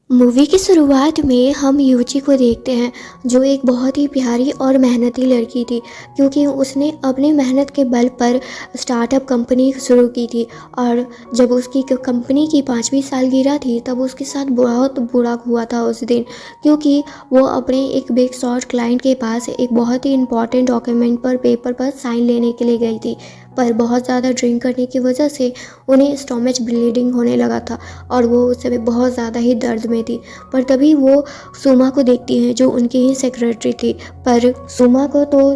Movie की शुरुआत में हम यूची को देखते हैं जो एक बहुत ही प्यारी और मेहनती लड़की थी, क्योंकि उसने अपनी मेहनत के बल पर स्टार्टअप कंपनी शुरू की थी। और जब उसकी कंपनी की 5वीं सालगिरह थी तब उसके साथ बहुत बुरा हुआ था उस दिन, क्योंकि वो अपने एक बिग शॉट क्लाइंट के पास एक बहुत ही इम्पॉर्टेंट डॉक्यूमेंट पर पेपर पर साइन लेने के लिए गई थी। पर बहुत ज़्यादा ड्रिंक करने की वजह से उन्हें स्टोमच ब्लीडिंग होने लगा था और वो उस समय बहुत ज़्यादा ही दर्द में थी। पर तभी वो सुमा को देखती हैं जो उनकी ही सेक्रेटरी थी। पर सुमा को तो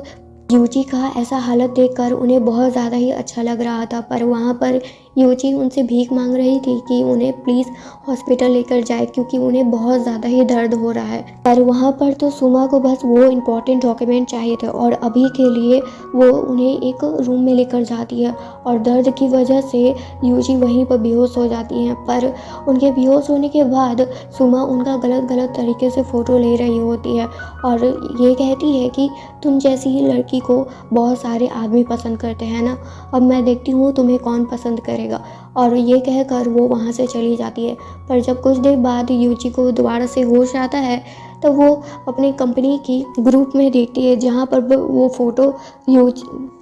यूची का ऐसा हालत देखकर उन्हें बहुत ज़्यादा ही अच्छा लग रहा था, पर वहाँ पर यूची उनसे भीख मांग रही थी कि उन्हें प्लीज़ हॉस्पिटल लेकर जाए, क्योंकि उन्हें बहुत ज़्यादा ही दर्द हो रहा है। पर वहाँ पर तो सुमा को बस वो इम्पोर्टेंट डॉक्यूमेंट चाहिए थे और अभी के लिए वो उन्हें एक रूम में लेकर जाती है और दर्द की वजह से यूची वहीं पर बेहोश हो जाती हैं। पर उनके बेहोश होने के बाद सुमा उनका गलत गलत तरीके से फ़ोटो ले रही होती है और ये कहती है कि तुम जैसी ही लड़की को बहुत सारे आदमी पसंद करते हैं ना, अब मैं देखती हूँ तुम्हें कौन पसंद करेगा। और ये कहकर वो वहाँ से चली जाती है। पर जब कुछ देर बाद यूची को दोबारा से होश आता है तो वो अपनी कंपनी की ग्रुप में देखती है जहाँ पर वो फ़ोटो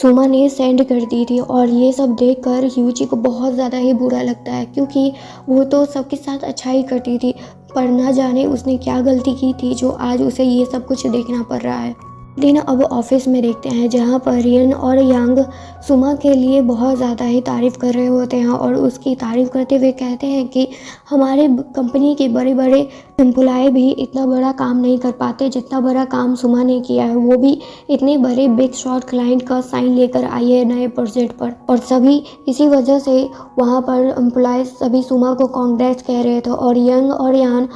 सुमा ने सेंड कर दी थी। और ये सब देखकर यूची को बहुत ज़्यादा ही बुरा लगता है, क्योंकि वो तो सबके साथ अच्छा ही करती थी, पर ना जाने उसने क्या गलती की थी जो आज उसे ये सब कुछ देखना पड़ रहा है। दिन अब ऑफिस में देखते हैं जहाँ पर रियन और यांग सुमा के लिए बहुत ज़्यादा ही तारीफ़ कर रहे होते हैं और उसकी तारीफ़ करते हुए कहते हैं कि हमारे कंपनी के बड़े बड़े एम्प्लॉय भी इतना बड़ा काम नहीं कर पाते जितना बड़ा काम सुमा ने किया है, वो भी इतने बड़े बिग शॉट क्लाइंट का साइन लेकर आई है नए प्रोजेक्ट पर। और सभी इसी वजह से वहाँ पर एम्प्लॉय सभी सुमा को कांग्रेस कह रहे थे और यंग और यान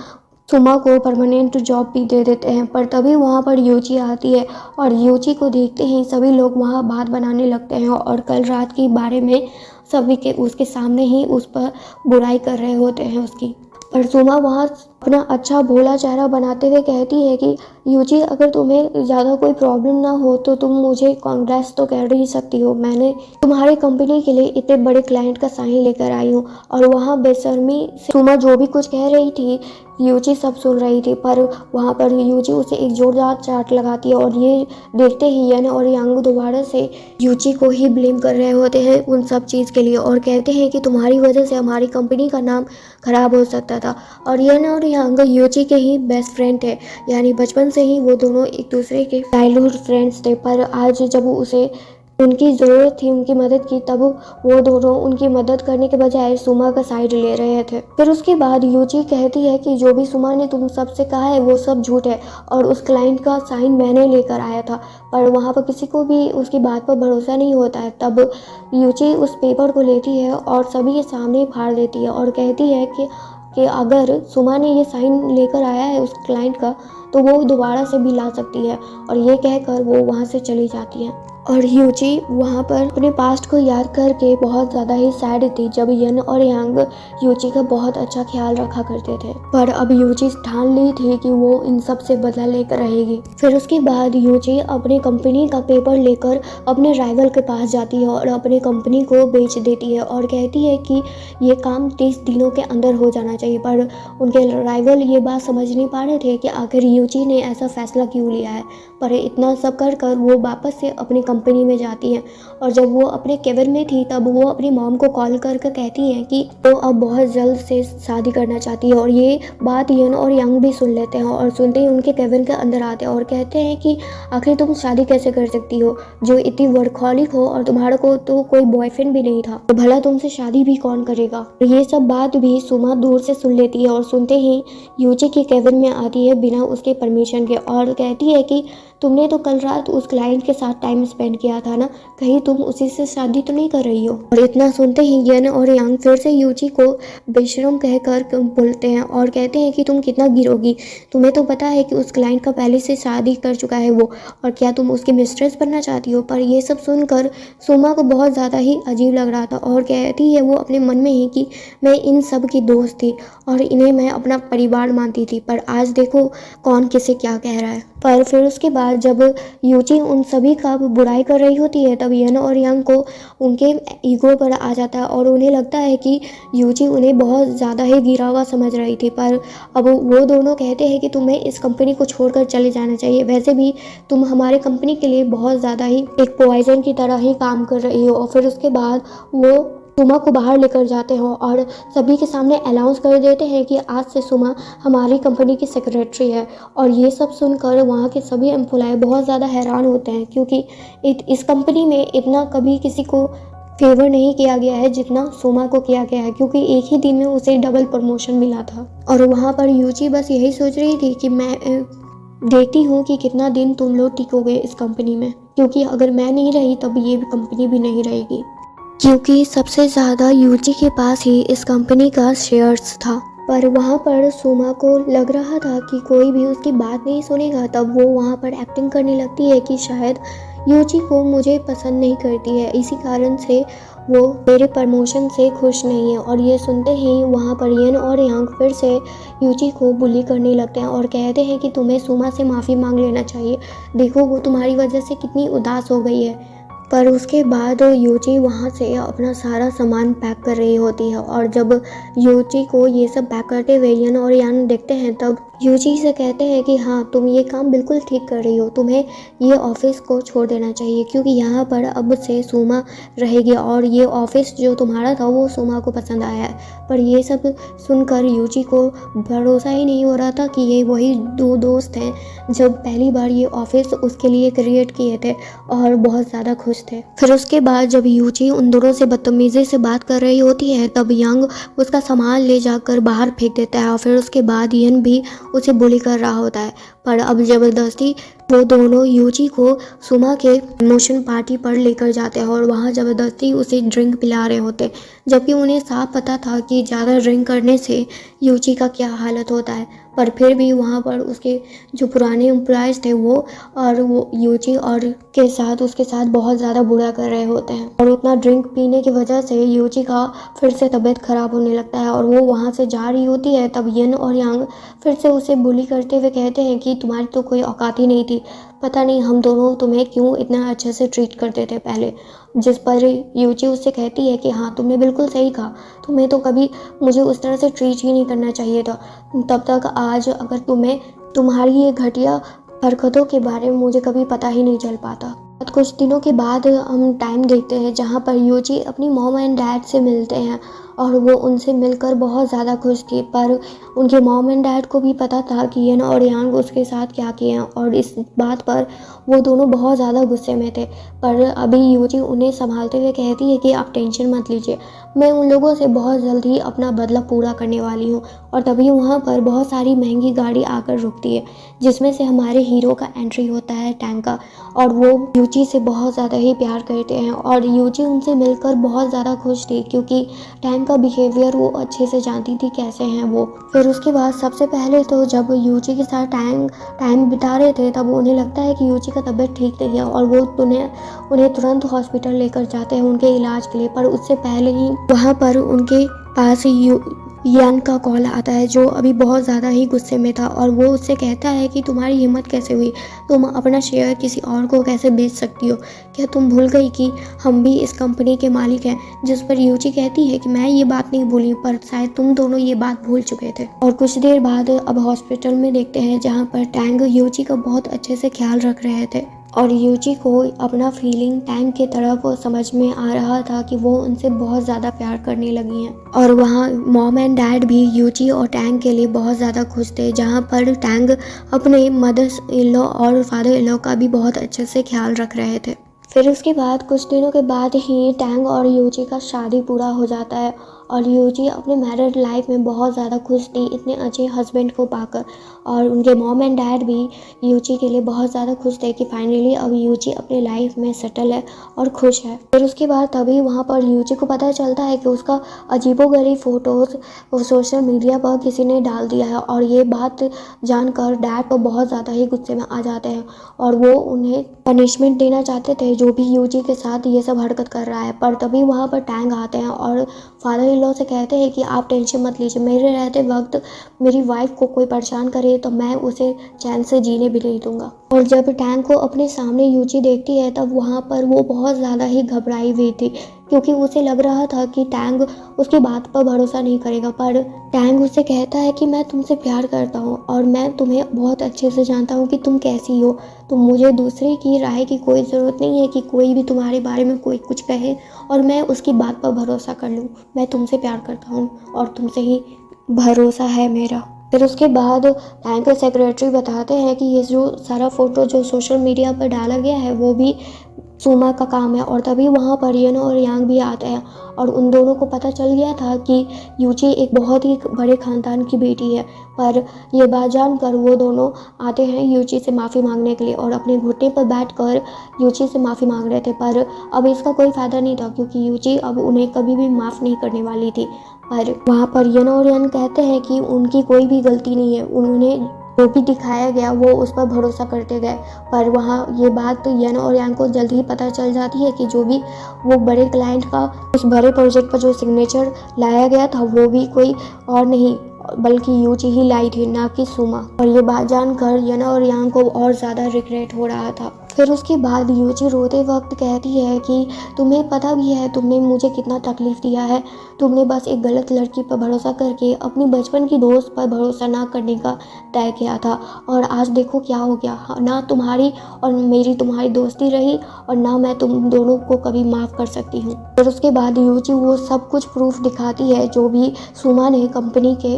सुमा को परमानेंट जॉब भी दे देते हैं। पर तभी वहाँ पर यूची आती है और यूची को देखते ही सभी लोग वहाँ बात बनाने लगते हैं और कल रात के बारे में सभी के उसके सामने ही उस पर बुराई कर रहे होते हैं उसकी। पर सुमा वहाँ अपना अच्छा भोला चेहरा बनाते हुए कहती है कि यूजी, अगर तुम्हें ज़्यादा कोई प्रॉब्लम ना हो तो तुम मुझे कांग्रेस तो कह ही सकती हो, मैंने तुम्हारी कंपनी के लिए इतने बड़े क्लाइंट का साइन लेकर आई हूँ। और वहाँ बेशर्मी से सुमा जो भी कुछ कह रही थी यूजी सब सुन रही थी, पर वहाँ पर यूजी उसे एक जोरदार चाट लगाती है और ये देखते ही यन और यांग दोबारा से यूजी को ही ब्लेम कर रहे होते हैं उन सब चीज़ के लिए और कहते हैं कि तुम्हारी वजह से हमारी कंपनी का नाम खराब हो सकता था। और यन और यांग यूजी के ही बेस्ट फ्रेंड थे, यानी बचपन से ही वो दोनों एक दूसरे के चाइल्डहुड फ्रेंड्स थे। पर आज जब उसे उनकी ज़रूरत थी उनकी मदद की, तब वो दोनों उनकी मदद करने के बजाय सुमा का साइड ले रहे थे। फिर उसके बाद यूची कहती है कि जो भी सुमा ने तुम सबसे कहा है वो सब झूठ है और उस क्लाइंट का साइन मैंने लेकर आया था। पर वहाँ पर किसी को भी उसकी बात पर भरोसा नहीं होता है। तब यूची उस पेपर को लेती है और सभी के सामने फाड़ देती है और कहती है कि अगर सुमा ने ये साइन लेकर आया है उस क्लाइंट का तो वो दोबारा से भी ला सकती है। और ये कहकर वो वहाँ से चली जाती है और यूची वहाँ पर अपने पास्ट को याद करके बहुत ज़्यादा ही सैड थी जब यन और यांग यूची का बहुत अच्छा ख्याल रखा करते थे। पर अब यूची ठान ली थी कि वो इन सब से बदला लेकर रहेगी। फिर उसके बाद यूची अपनी कंपनी का पेपर लेकर अपने राइवल के पास जाती है और अपनी कंपनी को बेच देती है और कहती है कि ये काम 30 दिनों के अंदर हो जाना चाहिए। पर उनके राइवल ये बात समझ नहीं पा रहे थे कि आखिर यूची ने ऐसा फैसला क्यों लिया है। पर इतना सब कर वो वापस से अपनी कंपनी में जाती हैं और जब वो अपने केबिन में थी तब वो अपनी मॉम को कॉल करके कहती हैं कि वो अब बहुत जल्द से शादी करना चाहती है। और ये बात यन और यांग भी सुन लेते हैं और सुनते ही उनके केबिन के अंदर आते हैं और कहते हैं कि आखिर तुम शादी कैसे कर सकती हो जो इतनी वर्कहॉलिक हो और तुम्हारा को तो कोई बॉयफ्रेंड भी नहीं था, तो भला तुमसे शादी भी कौन करेगा। ये सब बात भी सुमा दूर से सुन लेती है और सुनते ही यूची के केबिन में आती है बिना उसके परमिशन के और कहती है कि तुमने तो कल रात उस क्लाइंट के साथ टाइम स्पेंड किया था ना, कहीं तुम उसी से शादी तो नहीं कर रही हो। और इतना सुनते ही यन और यांग फिर से यूची को बेशरम कहकर बोलते हैं और कहते हैं कि तुम कितना गिरोगी, तुम्हें तो पता है कि उस क्लाइंट का पहले से शादी कर चुका है वो, और क्या तुम उसकी मिस्ट्रेस बनना चाहती हो। पर ये सब सुनकर सुमा को बहुत ज़्यादा ही अजीब लग रहा था और कहती है वो अपने मन में ही कि मैं इन सब की दोस्त थी और इन्हें मैं अपना परिवार मानती थी, पर आज देखो कौन किसे क्या कह रहा है। पर फिर उसके बाद बाद जब यूजी उन सभी का बुराई कर रही होती है तब यन और यांग को उनके ईगो पर आ जाता है और उन्हें लगता है कि यूजी उन्हें बहुत ज़्यादा ही गिरा हुआ समझ रही थी। पर अब वो दोनों कहते हैं कि तुम्हें इस कंपनी को छोड़कर चले जाना चाहिए, वैसे भी तुम हमारे कंपनी के लिए बहुत ज़्यादा ही एक पॉइजन की तरह ही काम कर रही हो। और फिर उसके बाद वो सुमा को बाहर लेकर जाते हो और सभी के सामने अनाउंस कर देते हैं कि आज से सुमा हमारी कंपनी की सेक्रेटरी है। और ये सब सुनकर वहाँ के सभी एम्प्लॉय बहुत ज़्यादा हैरान होते हैं, क्योंकि इस कंपनी में इतना कभी किसी को फेवर नहीं किया गया है जितना सुमा को किया गया है, क्योंकि एक ही दिन में उसे डबल प्रमोशन मिला था। और वहाँ पर यूजी बस यही सोच रही थी कि मैं देखती हूँ कि कितना दिन तुम लोग टिकोगे इस कंपनी में, क्योंकि अगर मैं नहीं रही तब ये कंपनी भी नहीं रहेगी। क्योंकि सबसे ज़्यादा यूजी के पास ही इस कंपनी का शेयर्स था। पर वहाँ पर सुमा को लग रहा था कि कोई भी उसकी बात नहीं सुनेगा, तब वो वहाँ पर एक्टिंग करने लगती है कि शायद यूजी को मुझे पसंद नहीं करती है, इसी कारण से वो मेरे प्रमोशन से खुश नहीं है। और ये सुनते ही वहाँ पर यन और यांग फिर से यूजी को बुली करने लगते हैं और कहते हैं कि तुम्हें सुमा से माफ़ी मांग लेना चाहिए, देखो वो तुम्हारी वजह से कितनी उदास हो गई है। पर उसके बाद यूजी वहाँ से अपना सारा सामान पैक कर रही होती है और जब यूजी को ये सब पैक करते हुए यन और यान देखते हैं तब यूजी से कहते हैं कि हाँ तुम ये काम बिल्कुल ठीक कर रही हो, तुम्हें ये ऑफिस को छोड़ देना चाहिए, क्योंकि यहाँ पर अब से सुमा रहेगी और ये ऑफिस जो तुम्हारा था वो सुमा को पसंद आया है। पर ये सब सुनकर यूजी को भरोसा ही नहीं हो रहा था कि ये वही दो दोस्त हैं जब पहली बार ये ऑफिस उसके लिए क्रिएट किए थे और बहुत ज़्यादा खुश थे। फिर उसके बाद जब यूजी उन दोनों से बदतमीजी से बात कर रही होती है तब यांग उसका सामान ले जाकर बाहर फेंक देता है और फिर उसके बाद यन भी उसे बुली कर रहा होता है। पर अब ज़बरदस्ती वो दोनों यूजी को सुमा के प्रमोशन पार्टी पर लेकर जाते हैं और वहाँ ज़बरदस्ती उसे ड्रिंक पिला रहे होते, जबकि उन्हें साफ पता था कि ज़्यादा ड्रिंक करने से यूजी का क्या हालत होता है। पर फिर भी वहाँ पर उसके जो पुराने एम्प्लॉयज़ थे वो यूजी और के साथ उसके साथ बहुत ज़्यादा बुरा कर रहे होते हैं और उतना ड्रिंक पीने की वजह से यूजी का फिर से तबीयत ख़राब होने लगता है और वो वहाँ से जा रही होती है। तब यन और यांग फिर से उसे बुली करते हुए कहते हैं कि तुम्हारी तो कोई औकात ही नहीं थी, पता नहीं हम दोनों तुम्हें क्यों इतना अच्छे से ट्रीट करते थे पहले। जिस पर यूजी उससे कहती है कि हाँ तुमने बिल्कुल सही कहा, तुम्हें तो कभी मुझे उस तरह से ट्रीट ही नहीं करना चाहिए था, तब तक आज अगर तुम्हारी ये घटिया हरकतों के बारे में मुझे कभी पता ही नहीं चल पाता। कुछ दिनों के बाद हम टाइम देखते हैं जहाँ पर यूजी अपनी मॉम एंड डैड से मिलते हैं और वो उनसे मिलकर बहुत ज़्यादा खुश थी। पर उनके मॉम एंड डैड को भी पता था कि यन और यांग उसके साथ क्या किए हैं और इस बात पर वो दोनों बहुत ज़्यादा गुस्से में थे। पर अभी यूजी उन्हें संभालते हुए कहती है कि आप टेंशन मत लीजिए, मैं उन लोगों से बहुत जल्द ही अपना बदला पूरा करने वाली हूँ। और तभी वहाँ पर बहुत सारी महंगी गाड़ी आकर रुकती है जिसमें से हमारे हीरो का एंट्री होता है टैंक का, और वो यूजी से बहुत ज़्यादा ही प्यार करते हैं और यूजी उनसे मिलकर बहुत ज़्यादा खुश थी, क्योंकि टैंक का बिहेवियर वो अच्छे से जानती थी कैसे हैं वो। फिर उसके बाद सबसे पहले तो जब यूजी के साथ टाइम बिता रहे थे तब उन्हें लगता है कि यूजी का तबीयत ठीक नहीं है और वो उन्हें तुरंत हॉस्पिटल लेकर जाते हैं उनके इलाज के लिए। पर उससे पहले ही वहाँ पर उनके पास यान का कॉल आता है जो अभी बहुत ज़्यादा ही गुस्से में था और वो उससे कहता है कि तुम्हारी हिम्मत कैसे हुई, तुम अपना शेयर किसी और को कैसे बेच सकती हो, क्या तुम भूल गई कि हम भी इस कंपनी के मालिक हैं। जिस पर यूजी कहती है कि मैं ये बात नहीं भूली, पर शायद तुम दोनों ये बात भूल चुके थे। और कुछ देर बाद अब हॉस्पिटल में देखते हैं जहाँ पर टैंग यूजी का बहुत अच्छे से ख्याल रख रहे थे और यूजी को अपना फीलिंग टैंग की तरफ समझ में आ रहा था कि वो उनसे बहुत ज़्यादा प्यार करने लगी हैं। और वहाँ मॉम एंड डैड भी यूजी और टैंग के लिए बहुत ज़्यादा खुश थे, जहाँ पर टैंग अपने मदर इन लॉ और फादर इन लॉ का भी बहुत अच्छे से ख्याल रख रहे थे। फिर उसके बाद कुछ दिनों के बाद ही टैंग और यूजी का शादी पूरा हो जाता है और यूजी अपने मैरिड लाइफ में बहुत ज़्यादा खुश थी इतने अच्छे हस्बैंड को पाकर। और उनके मॉम एंड डैड भी यूजी के लिए बहुत ज़्यादा खुश थे कि फाइनली अब यूजी अपनी लाइफ में सेटल है और खुश है। फिर उसके बाद तभी वहाँ पर यूजी को पता चलता है कि उसका अजीबोगरीब फ़ोटोज़ सोशल मीडिया पर किसी ने डाल दिया है और ये बात जानकर डैड तो बहुत ज़्यादा ही गुस्से में आ जाते हैं और वो उन्हें पनिशमेंट देना चाहते थे जो भी यूजी के साथ ये सब हरकत कर रहा है। पर तभी वहाँ पर टैंग आते हैं और फादर इन लॉ से कहते हैं कि आप टेंशन मत लीजिए, मेरे रहते वक्त मेरी वाइफ को कोई परेशान करे तो मैं उसे चैन से जीने भी नहीं दूंगा। और जब टैंग को अपने सामने यूची देखती है तब वहाँ पर वो बहुत ज़्यादा ही घबराई हुई थी, क्योंकि उसे लग रहा था कि टैंग उसकी बात पर भरोसा नहीं करेगा। पर टैंग उसे कहता है कि मैं तुमसे प्यार करता हूँ और मैं तुम्हें बहुत अच्छे से जानता हूँ कि तुम कैसी हो, तो मुझे दूसरे की राय की कोई ज़रूरत नहीं है कि कोई भी तुम्हारे बारे में कोई कुछ कहे और मैं उसकी बात पर भरोसा कर लूँ। मैं तुमसे प्यार करता हूँ और तुमसे ही भरोसा है मेरा। फिर उसके बाद बैंक के सेक्रेटरी बताते हैं कि ये जो सारा फ़ोटो जो सोशल मीडिया पर डाला गया है वो भी सुमा का काम है। और तभी वहाँ पर यन और यांग भी आते हैं और उन दोनों को पता चल गया था कि यूची एक बहुत ही बड़े ख़ानदान की बेटी है। पर ये बात जानकर वो दोनों आते हैं यूची से माफ़ी मांगने के लिए और अपने घुटने पर बैठकर यूची से माफ़ी मांग रहे थे। पर अब इसका कोई फ़ायदा नहीं था, क्योंकि यूची अब उन्हें कभी भी माफ़ नहीं करने वाली थी। पर वहाँ पर यन और यान कहते हैं कि उनकी कोई भी गलती नहीं है, उन्होंने जो भी दिखाया गया वो उस पर भरोसा करते गए। पर वहाँ ये बात यन और यांग को जल्द ही पता चल जाती है कि जो भी वो बड़े क्लाइंट का उस बड़े प्रोजेक्ट पर जो सिग्नेचर लाया गया था वो भी कोई और नहीं बल्कि यूची ही लाई थी, ना कि सुमा। और ये बात जानकर यन और यांग को और ज़्यादा रिग्रेट हो रहा था। फिर उसके बाद यूची रोते वक्त कहती है कि तुम्हें पता भी है तुमने मुझे कितना तकलीफ़ दिया है, तुमने बस एक गलत लड़की पर भरोसा करके अपनी बचपन की दोस्त पर भरोसा ना करने का तय किया था और आज देखो क्या हो गया। ना तुम्हारी और मेरी तुम्हारी दोस्ती रही और ना मैं तुम दोनों को कभी माफ़ कर सकती हूँ। फिर उसके बाद यूची वो सब कुछ प्रूफ दिखाती है जो भी सुमा ने कंपनी के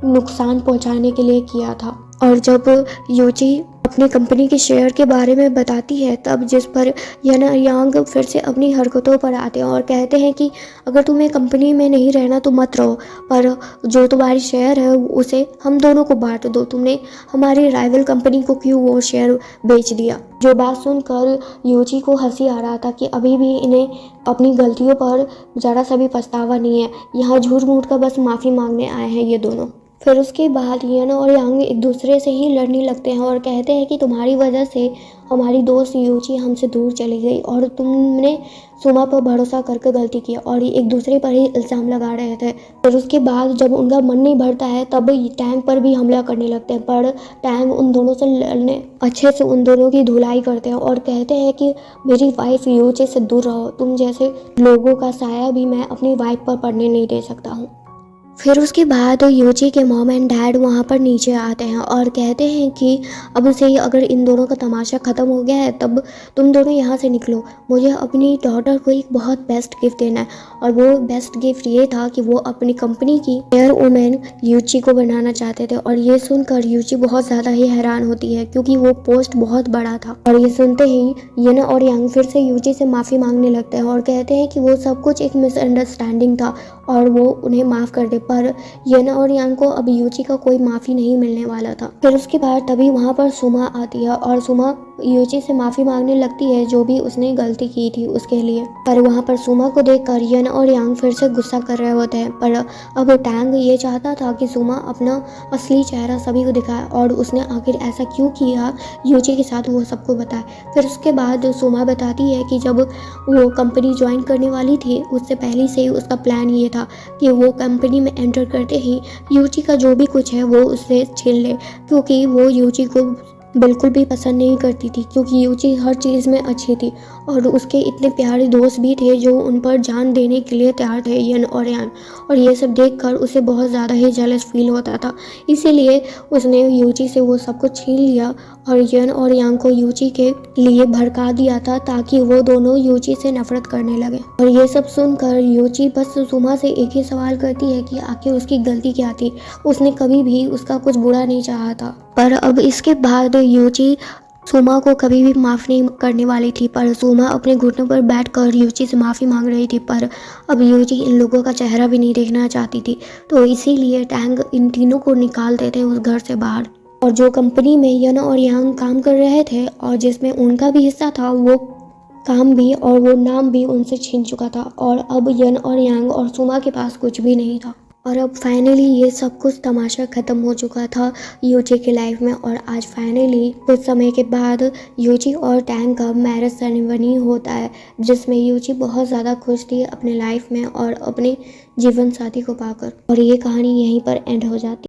नुकसान पहुंचाने के लिए किया था। और जब यूची अपनी कंपनी के शेयर के बारे में बताती है तब जिस पर यांग फिर से अपनी हरकतों पर आते हैं और कहते हैं कि अगर तुम्हें कंपनी में नहीं रहना तो मत रहो, पर जो तुम्हारी शेयर है उसे हम दोनों को बांट दो, तुमने हमारी राइवल कंपनी को क्यों वो शेयर बेच दिया। जो बात सुनकर यूची को हंसी आ रहा था कि अभी भी इन्हें अपनी गलतियों पर ज़रा सा भी पछतावा नहीं है, यहाँ झूठ मूठ का बस माफ़ी मांगने आए हैं ये दोनों। फिर उसके बाद यन और यांग एक दूसरे से ही लड़ने लगते हैं और कहते हैं कि तुम्हारी वजह से हमारी दोस्त यूची हमसे दूर चली गई और तुमने सुमा पर भरोसा करके गलती की, और ये एक दूसरे पर ही इल्ज़ाम लगा रहे थे। फिर उसके बाद जब उनका मन नहीं भरता है तब टैंग पर भी हमला करने लगते हैं, पर टैंग उन दोनों से लड़ने अच्छे से उन दोनों की धुलाई करते हैं और कहते हैं कि मेरी वाइफ यूची से दूर रहो, तुम जैसे लोगों का साया भी मैं अपनी वाइफ पर पड़ने नहीं दे सकता हूँ। फिर उसके बाद यूची के मॉम एंड डैड वहाँ पर नीचे आते हैं और कहते हैं कि अब से ही अगर इन दोनों का तमाशा ख़त्म हो गया है तब तुम दोनों यहाँ से निकलो, मुझे अपनी डॉटर को एक बहुत बेस्ट गिफ्ट देना है। और वो बेस्ट गिफ्ट ये था कि वो अपनी कंपनी की चेयर वुमेन यूची को बनाना चाहते थे। और ये सुनकर यूची बहुत ज़्यादा ही हैरान होती है क्योंकि वो पोस्ट बहुत बड़ा था। और ये सुनते ही यन और यांग फिर से यूची से माफ़ी मांगने लगते हैं और कहते हैं कि वो सब कुछ एक मिसअंडरस्टैंडिंग था और वो उन्हें माफ़ कर दे। पर यन और यांग को अब यूची का कोई माफ़ी नहीं मिलने वाला था। फिर उसके बाद तभी वहाँ पर सुमा आती है और सुमा यूची से माफ़ी मांगने लगती है जो भी उसने गलती की थी उसके लिए। पर वहाँ पर सुमा को देखकर यन और यांग फिर से गुस्सा कर रहे होते हैं। पर अब टैंग ये चाहता था कि सुमा अपना असली चेहरा सभी को दिखाए और उसने आखिर ऐसा क्यों किया यूची के साथ वो सबको बताए। फिर उसके बाद सुमा बताती है कि जब वो कंपनी ज्वाइन करने वाली थी उससे पहले से ही उसका प्लान ये था कि वो कंपनी में एंटर करते ही यूची का जो भी कुछ है वो उससे छीन ले, क्योंकि वो यूची को बिल्कुल भी पसंद नहीं करती थी, क्योंकि यूची हर चीज़ में अच्छी थी और उसके इतने प्यारे दोस्त भी थे जो उन पर जान देने के लिए तैयार थे, यन और यान। और ये सब देखकर उसे बहुत ज़्यादा ही जेलस फील होता था, इसीलिए उसने यूची से वो सब कुछ छीन लिया और यन और यांग को यूची के लिए भड़का दिया था ताकि वो दोनों यूची से नफरत करने लगे। और ये सब सुनकर यूची बस सुमा से एक ही सवाल करती है कि आखिर उसकी गलती क्या थी, उसने कभी भी उसका कुछ बुरा नहीं चाहा था। पर अब इसके बाद यूची सुमा को कभी भी माफ़ नहीं करने वाली थी। पर सुमा अपने घुटनों पर बैठकर यूची से माफ़ी मांग रही थी, पर अब यूची इन लोगों का चेहरा भी नहीं देखना चाहती थी, तो इसीलिए टैंग इन तीनों को निकाल देते उस घर से बाहर। और जो कंपनी में यन और यांग काम कर रहे थे और जिसमें उनका भी हिस्सा था वो काम भी और वो नाम भी उनसे छीन चुका था। और अब यन और यांग और सुमा के पास कुछ भी नहीं था। और अब फाइनली ये सब कुछ तमाशा ख़त्म हो चुका था यूची की लाइफ में। और आज फाइनली कुछ समय के बाद यूची और टैंग का मैरिज सेरेमनी होता है, जिसमें यूची बहुत ज़्यादा खुश थी अपने लाइफ में और अपने जीवन साथी को पाकर। और ये कहानी यहीं पर एंड हो जाती है।